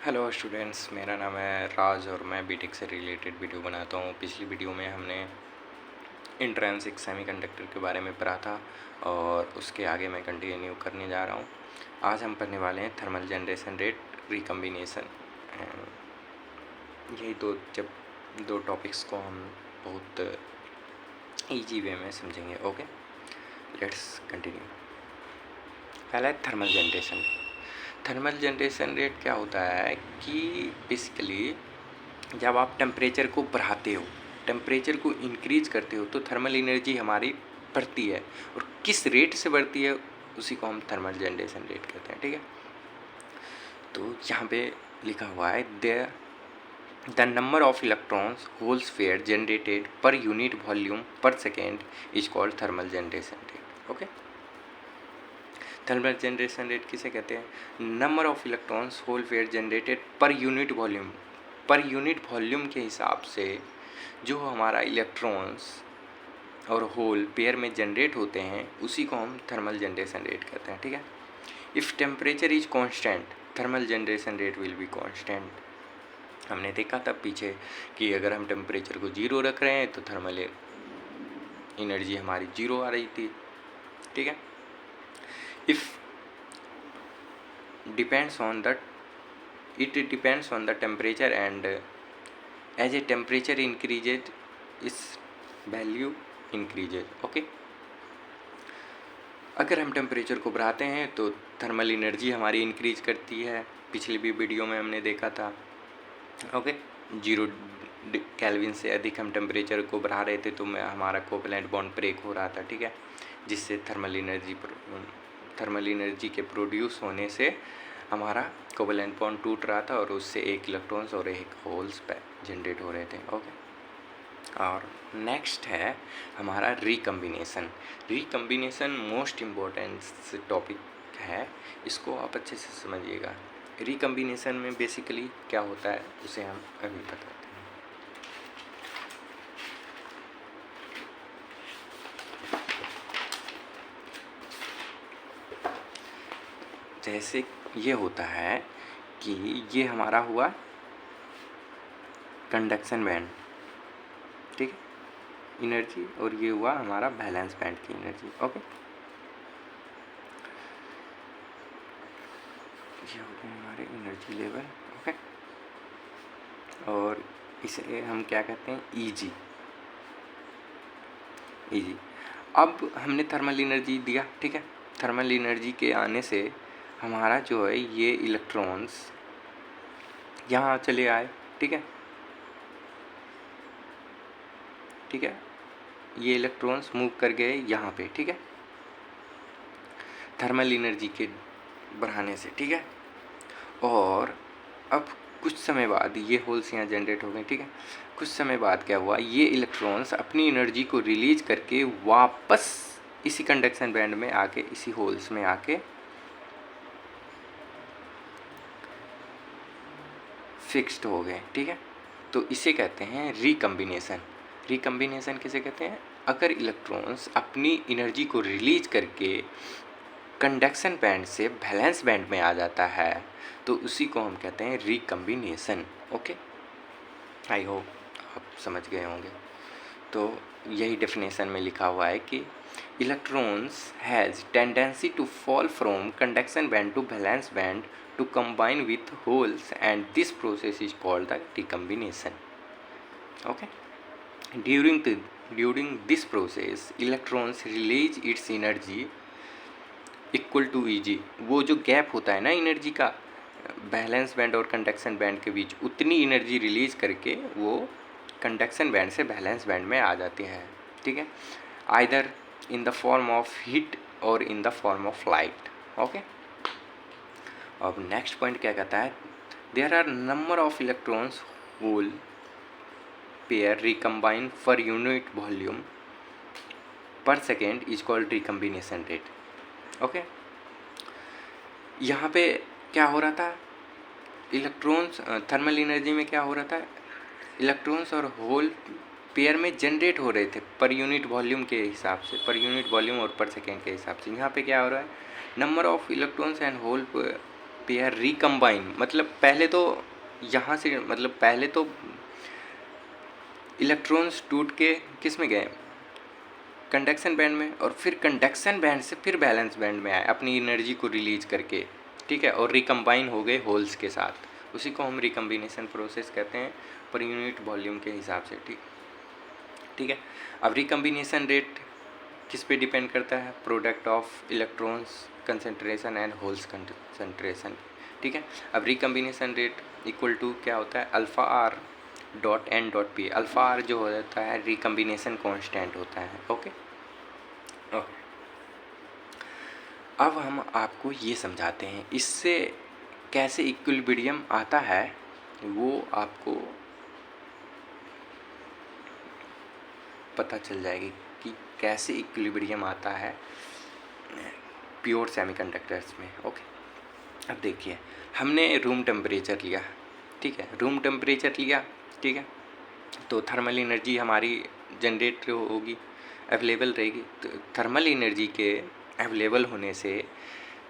Hello students, मेरा नाम है राज और मैं बीटेक से रिलेटेड वीडियो बनाता हूँ। पिछली वीडियो में हमने इंट्रिंसिक सेमीकंडक्टर के बारे में पढ़ा था और उसके आगे मैं कंटिन्यू करने जा रहा हूँ। आज हम पढ़ने वाले हैं थर्मल जनरेशन रेट, रिकम्बिनेशन। यही दो टॉपिक्स को हम बहुत ईजी वे में समझेंगे। Okay, let's continue. पहला है thermal generation. Thermal generation rate क्या होता है कि बेसिकली जब आप टेम्परेचर को बढ़ाते हो, टेम्परेचर को इंक्रीज करते हो तो थर्मल एनर्जी हमारी बढ़ती है, और किस रेट से बढ़ती है उसी को हम थर्मल जनरेशन रेट कहते हैं। ठीक है, तो यहाँ पे लिखा हुआ है the number of electrons holes pair generated per unit volume per second is called thermal generation rate. Okay, thermal generation rate किसे कहते हैं? Number of electrons hole pair generated per unit volume. Per unit volume के हिसाब से जो हमारा electrons और hole pair में जनरेट होते हैं उसी को हम थर्मल जनरेशन रेट कहते हैं। ठीक है, if temperature is constant thermal generation rate will be constant. हमने देखा था पीछे कि अगर हम टेम्परेचर को 0 रख रहे हैं तो थर्मल एनर्जी हमारी 0 आ रही थी। ठीक है, if depends on the it depends on the temperature, and as a temperature increases its value increases. okay, अगर हम टेम्परेचर को बढ़ाते हैं तो थर्मल एनर्जी हमारी इंक्रीज करती है। पिछली भी वीडियो में हमने देखा था। ओके, 0 केल्विन से अधिक हम टेम्परेचर को बढ़ा रहे थे तो हमारा कोवैलेंट बॉन्ड ब्रेक हो रहा था। ठीक है, जिससे थर्मल एनर्जी के प्रोड्यूस होने से हमारा कोवैलेंट बॉन्ड टूट रहा था और उससे एक इलेक्ट्रॉन्स और एक होल्स जनरेट हो रहे थे। ओके, और नेक्स्ट है हमारा recombination. Recombination most important topic है, इसको आप अच्छे से समझिएगा। रिकम्बिनेशन में बेसिकली क्या होता है उसे हम अभी बताते हैं। जैसे ये होता है कि ये हमारा हुआ कंडक्शन बैंड, ठीक है, एनर्जी, और ये हुआ हमारा बैलेंस बैंड की एनर्जी। ओके, ये हो गए हमारे एनर्जी लेवल। ओके, और इसे हम क्या कहते हैं? ईजी। ईजी। अब हमने थर्मल एनर्जी दिया। ठीक है, थर्मल एनर्जी के आने से हमारा जो है ये इलेक्ट्रॉन्स यहाँ चले आए। ठीक है, ठीक है, ये इलेक्ट्रॉन्स मूव कर गए यहाँ पे। ठीक है, थर्मल एनर्जी के बढ़ाने से। ठीक है, और अब कुछ समय बाद ये होल्स यहाँ जनरेट हो गए। ठीक है, कुछ समय बाद क्या हुआ, ये इलेक्ट्रॉन्स अपनी एनर्जी को रिलीज करके वापस इसी कंडक्शन बैंड में आके, इसी होल्स में आके फिक्स्ड हो गए। ठीक है, तो इसे कहते हैं रिकम्बिनेशन। रिकम्बिनेशन किसे कहते हैं? अगर इलेक्ट्रॉन्स अपनी एनर्जी को रिलीज करके कंडक्शन बैंड से बैलेंस बैंड में आ जाता है तो उसी को हम कहते हैं रिकम्बिनेशन। ओके, आई होप आप समझ गए होंगे। तो यही डेफिनेशन में लिखा हुआ है कि electrons has tendency to fall from conduction band to valence band to combine with holes, and this process is called the recombination. Okay, during this process electrons release its energy equal to Eg। वो जो gap होता है ना energy का valence band और conduction band के बीच, उतनी एनर्जी रिलीज करके वो कंडक्शन बैंड से बैलेंस बैंड में आ जाती है। ठीक है, either in the form of heat और in the form of light. Okay, अब नेक्स्ट पॉइंट क्या कहता है? There are number of electrons hole pair recombine for unit volume per second is called recombination rate. Okay, यहाँ पे क्या हो रहा था? इलेक्ट्रॉन्स थर्मल एनर्जी में क्या हो रहा था? इलेक्ट्रॉन्स और होल पेयर में जनरेट हो रहे थे पर यूनिट वॉल्यूम के हिसाब से, पर यूनिट वॉल्यूम और पर सेकेंड के हिसाब से। यहाँ पे क्या हो रहा है? Number of electrons and whole pair recombine, मतलब पहले तो यहाँ से, मतलब पहले तो इलेक्ट्रॉन्स टूट के किस में गए, कंडक्शन बैंड में, और फिर कंडक्शन बैंड से फिर बैलेंस बैंड में आए अपनी एनर्जी को रिलीज करके, ठीक है, और रिकम्बाइन हो गए होल्स के साथ। उसी को हम रिकम्बिनेशन प्रोसेस कहते हैं पर यूनिट वॉल्यूम के हिसाब से, ठीक है। अब रिकम्बिनेशन रेट किस पे डिपेंड करता है, product of electrons concentration and holes concentration, ठीक है। अब रिकम्बिनेशन रेट इक्वल टू क्या होता है, alpha R dot N dot P. Alpha R जो होता है रिकम्बिनेशन कांस्टेंट होता है, ओके। अब हम आपको ये समझाते हैं इससे कैसे इक्विलिब्रियम आता है, वो आपको पता चल जाएगी कि कैसे इक्विलिब्रियम आता है प्योर सेमीकंडक्टर्स में, ओके। अब देखिए, हमने रूम टेम्परेचर लिया, ठीक है, रूम टेम्परेचर लिया, ठीक है, तो थर्मल एनर्जी हमारी जनरेट होगी, अवेलेबल रहेगी। तो थर्मल एनर्जी के अवेलेबल होने से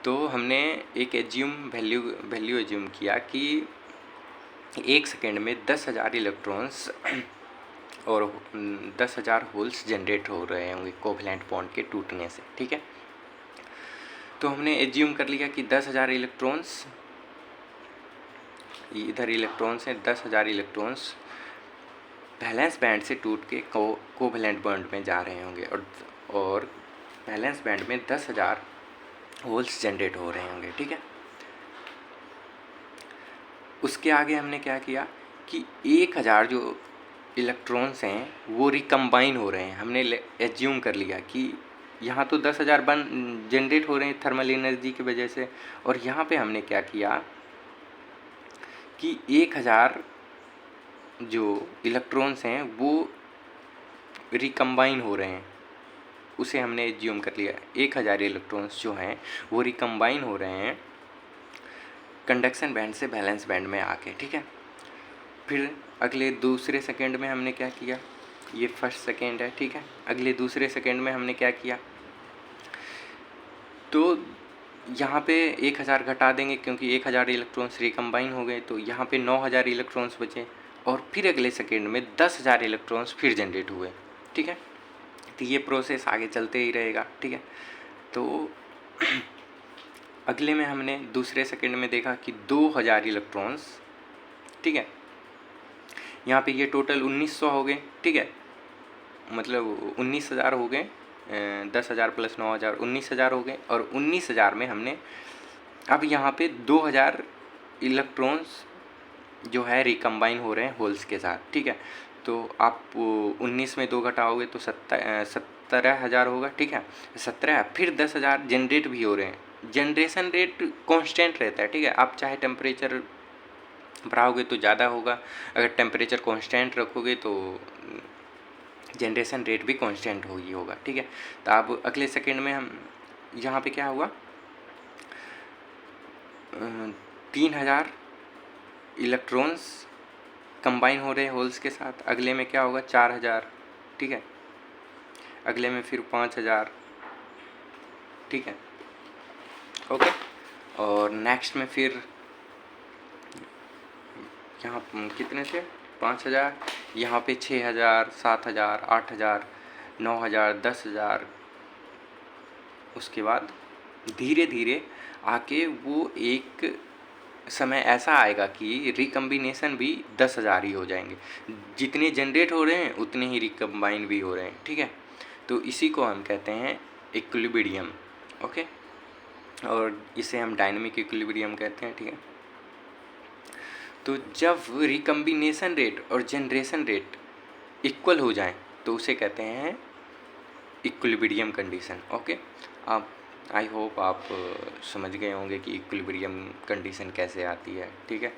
तो हमने एक वैल्यू एज्यूम किया कि 1 सेकेंड में 10,000 इलेक्ट्रॉन्स और 10,000 होल्स जनरेट हो रहे होंगे कोवैलेंट बॉन्ड के टूटने से, ठीक है। तो हमने एज्यूम कर लिया कि 10,000 इलेक्ट्रॉन्स, इधर इलेक्ट्रॉन्स हैं, 10,000 इलेक्ट्रॉन्स बैलेंस बैंड से टूट के कोवैलेंट बॉन्ड में जा रहे होंगे, और बैलेंस बैंड में 10,000 होल्स जनरेट हो रहे होंगे, ठीक है। उसके आगे हमने क्या किया कि 1,000 जो इलेक्ट्रॉन्स हैं वो रिकम्बाइन हो रहे हैं। हमने एज्यूम कर लिया कि यहाँ तो 10,000 जनरेट हो रहे हैं थर्मल एनर्जी की वजह से, और यहाँ पे हमने क्या किया कि 1,000 जो इलेक्ट्रॉन्स हैं वो रिकम्बाइन हो रहे हैं, उसे हमने एज्यूम कर लिया। 1,000 इलेक्ट्रॉन्स जो हैं वो रिकम्बाइन हो रहे हैं कंडक्शन बैंड से बैलेंस बैंड में आके, ठीक है। फिर अगले दूसरे सेकेंड में हमने क्या किया, ये फर्स्ट सेकेंड है, ठीक है। अगले दूसरे सेकेंड में हमने क्या किया, तो यहाँ पे 1,000 घटा देंगे क्योंकि 1,000 इलेक्ट्रॉन्स रिकम्बाइन हो गए, तो यहाँ पे 9,000 इलेक्ट्रॉन्स बचे, और फिर अगले सेकेंड में 10,000 इलेक्ट्रॉन्स फिर जनरेट हुए, ठीक है। तो ये प्रोसेस आगे चलते ही रहेगा, ठीक है। तो अगले में हमने दूसरे सेकेंड में देखा कि 2,000 इलेक्ट्रॉन्स, ठीक है, यहाँ पे ये टोटल 1900 हो गए, ठीक है, मतलब 19,000 हो गए, 10,000 प्लस 9,000 19,000 हो गए, और 19,000 में हमने अब यहाँ पे 2,000 इलेक्ट्रॉन्स जो है रिकम्बाइन हो रहे हैं होल्स के साथ, ठीक है। तो आप 19 में 2 घटाओगे तो 17,000 होगा, ठीक है। 17, फिर 10,000 जनरेट भी हो रहे हैं। जनरेशन रेट कांस्टेंट रहता है, ठीक है। आप चाहे टेम्परेचर बढ़ाओगे तो ज़्यादा होगा, अगर टेम्परेचर कांस्टेंट रखोगे तो जनरेशन रेट भी कांस्टेंट होगा, ठीक है। तो अब अगले सेकेंड में हम यहाँ पे क्या हुआ, 3,000 इलेक्ट्रॉन्स कंबाइन हो रहे हैं होल्स के साथ। अगले में क्या होगा, 4,000, ठीक है। अगले में फिर 5,000, ठीक है, ओके। और नेक्स्ट में फिर यहाँ कितने थे, 5,000, यहाँ पे 6,000, 7,000, 8,000, 9,000, 10,000। उसके बाद धीरे धीरे आके वो एक समय ऐसा आएगा कि रिकम्बिनेशन भी 10,000 ही हो जाएंगे, जितने जनरेट हो रहे हैं उतने ही रिकम्बाइन भी हो रहे हैं, ठीक है। तो इसी को हम कहते हैं इक्विलिब्रियम, ओके, और इसे हम डायनेमिक इक्विलिब्रियम कहते हैं, ठीक है। तो जब रिकम्बिनेशन रेट और जनरेशन रेट इक्वल हो जाएं तो उसे कहते हैं इक्विलिब्रियम कंडीशन, ओके। आप आई होप आप समझ गए होंगे कि इक्विलिब्रियम कंडीशन कैसे आती है, ठीक है।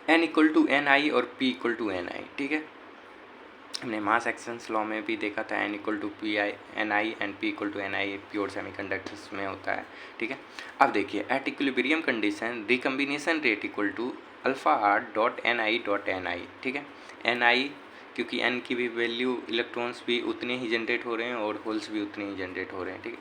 n इक्वल टू एन आई और p equal to N I, ठीक है। हमने मास एक्सचेंज लॉ में भी देखा था n equal to P I N I and p equal to N I pure semiconductors में होता है, ठीक है। अब देखिए, at equilibrium condition recombination rate equal to alpha R dot N I, ठीक है। एन आई क्योंकि n की भी वैल्यू, इलेक्ट्रॉन्स भी उतने ही जनरेट हो रहे हैं और होल्स भी उतने ही जनरेट हो रहे हैं, ठीक है।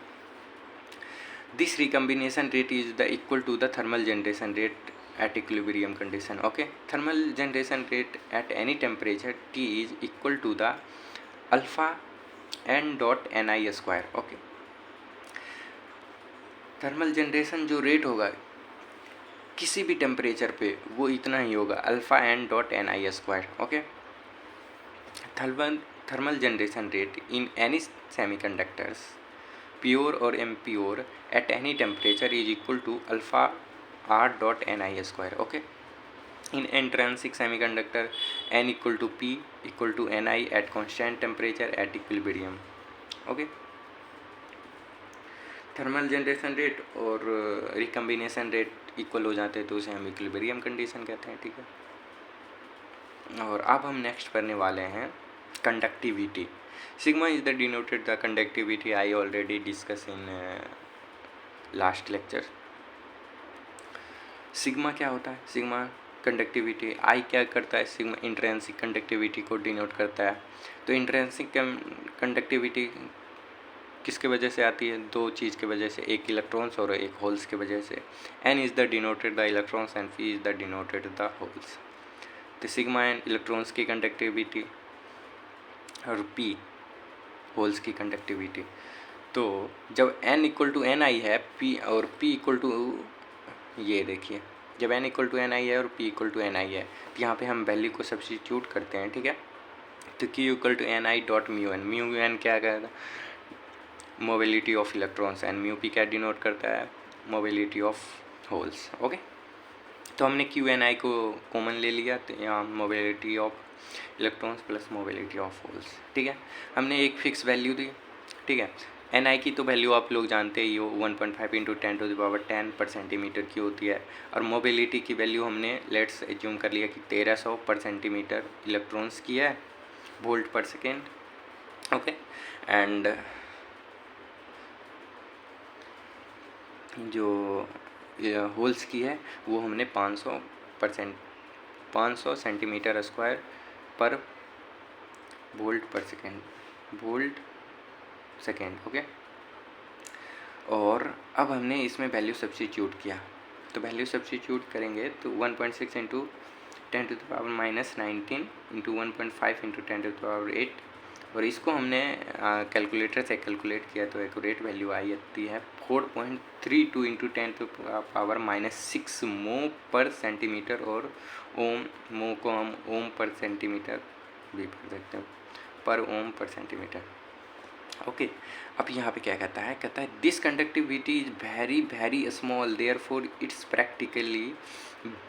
This recombination rate is the equal to the thermal generation rate at equilibrium condition. Okay, thermal generation rate at any temperature T is equal to the alpha n dot ni square. Okay, thermal generation जो rate होगा किसी भी temperature पे वो इतना ही होगा, alpha N dot N I square. Okay, thermal generation rate in any semiconductors pure और impure at any temperature is equal to alpha R dot N I square. Okay, in intrinsic semiconductor n equal to p equal to ni at constant temperature at equilibrium. Okay, thermal generation rate और recombination rate equal हो जाते हैं तो उसे हम equilibrium condition कहते हैं. ठीक है, और अब हम नेक्स्ट पढ़ने वाले हैं conductivity. Sigma is the denoted the conductivity I already discuss in last lecture. Sigma क्या होता है? Sigma conductivity. आई क्या करता है? सिग्मा इंट्रिंसिक कंडक्टिविटी को डिनोट करता है. तो इंट्रिंसिक कंडक्टिविटी किसके वजह से आती है? दो चीज़ के वजह से, एक इलेक्ट्रॉन्स और एक होल्स के वजह से. N is the denoted the electrons and P is the denoted the holes. तो सिग्मा एन इलेक्ट्रॉन्स की कंडक्टिविटी और पी होल्स की कंडक्टिविटी. तो जब N equal to N I है, पी और पी इक्वल टू, ये देखिए, जब N equal to N I है और P equal to N I है तो यहाँ पे हम वैल्यू को सब्स्टिट्यूट करते हैं. ठीक है, तो Q equal to N I dot mu N. Mu N क्या कहता है? Mobility of electrons. And mu P क्या डिनोट करता है? Mobility of holes. ओके, तो हमने क्यू एन आई को कॉमन ले लिया, तो यहाँ mobility of electrons plus mobility of holes. ठीक है, हमने एक फिक्स वैल्यू दी. ठीक है, एन आई की तो वैल्यू आप लोग जानते ही हो, 1.5 इंटू 10⁻10 पर सेंटीमीटर की होती है. और मोबिलिटी की वैल्यू हमने लेट्स एज्यूम कर लिया कि 1300 पर सेंटीमीटर इलेक्ट्रॉन्स की है, वोल्ट पर सेकेंड. ओके, एंड जो होल्स की है वो हमने 500 सेंटीमीटर स्क्वायर पर वोल्ट पर सेकेंड, वोल्ट सेकेंड. ओके, और अब हमने इसमें वैल्यू सब्स्टिट्यूट किया. तो वैल्यू सब्स्टिट्यूट करेंगे तो 1.6 इंटू 10⁻⁻19 इंटू 1.5 इंटू 10⁸, और इसको हमने कैलकुलेटर से कैलकुलेट किया तो एक्यूरेट वैल्यू आई आती है 4.32 इंटू 10⁻⁻6 मो पर सेंटीमीटर. और ओम, मो को हम ओम पर सेंटीमीटर भी पढ़ सकते हैं, पर ओम पर सेंटीमीटर. ओके, अब यहाँ पे क्या कहता है? कहता है this conductivity is very very small, therefore it's practically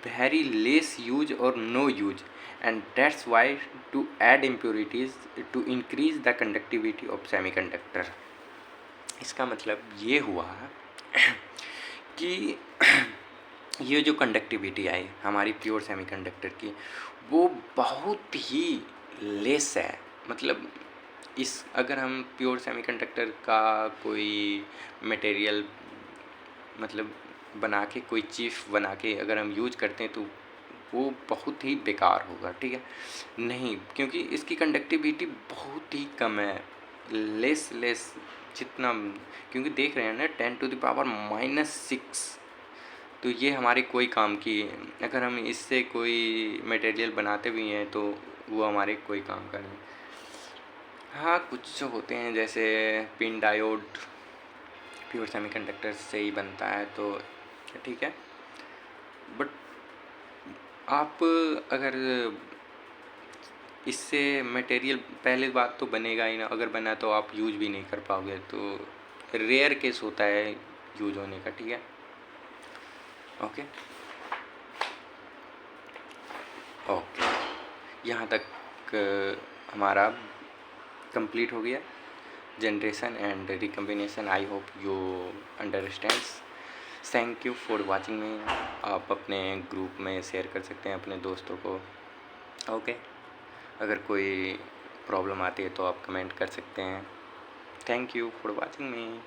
very less use और no use, and that's why to add impurities to increase the conductivity of semiconductor. इसका मतलब ये हुआ कि ये जो कंडक्टिविटी आई हमारी प्योर सेमीकंडक्टर की वो बहुत ही लेस है. मतलब इस अगर हम प्योर सेमीकंडक्टर का कोई मटेरियल मतलब बना के, कोई चिप बना के अगर हम यूज करते हैं तो वो बहुत ही बेकार होगा. ठीक है, नहीं, क्योंकि इसकी कंडक्टिविटी बहुत ही कम है, लेस जितना, क्योंकि देख रहे हैं ना 10⁻⁻6, तो ये हमारे कोई काम की. अगर हम इससे कोई मटेरियल बनाते भी हैं तो वो हमारे कोई काम का नहीं. हाँ, कुछ होते हैं जैसे पिन डायोड प्योर सेमीकंडक्टर से ही बनता है तो ठीक है, बट आप अगर इससे मटेरियल, पहले बात तो बनेगा ही ना, अगर बना तो आप यूज भी नहीं कर पाओगे, तो रेयर केस होता है यूज होने का. ठीक है, ओके ओके, यहाँ तक हमारा कंप्लीट हो गया generation and recombination. I hope you understands. Thank you for watching me. आप अपने ग्रुप में शेयर कर सकते हैं अपने दोस्तों को. ओके, अगर कोई प्रॉब्लम आती है तो आप कमेंट कर सकते हैं. Thank you for watching me.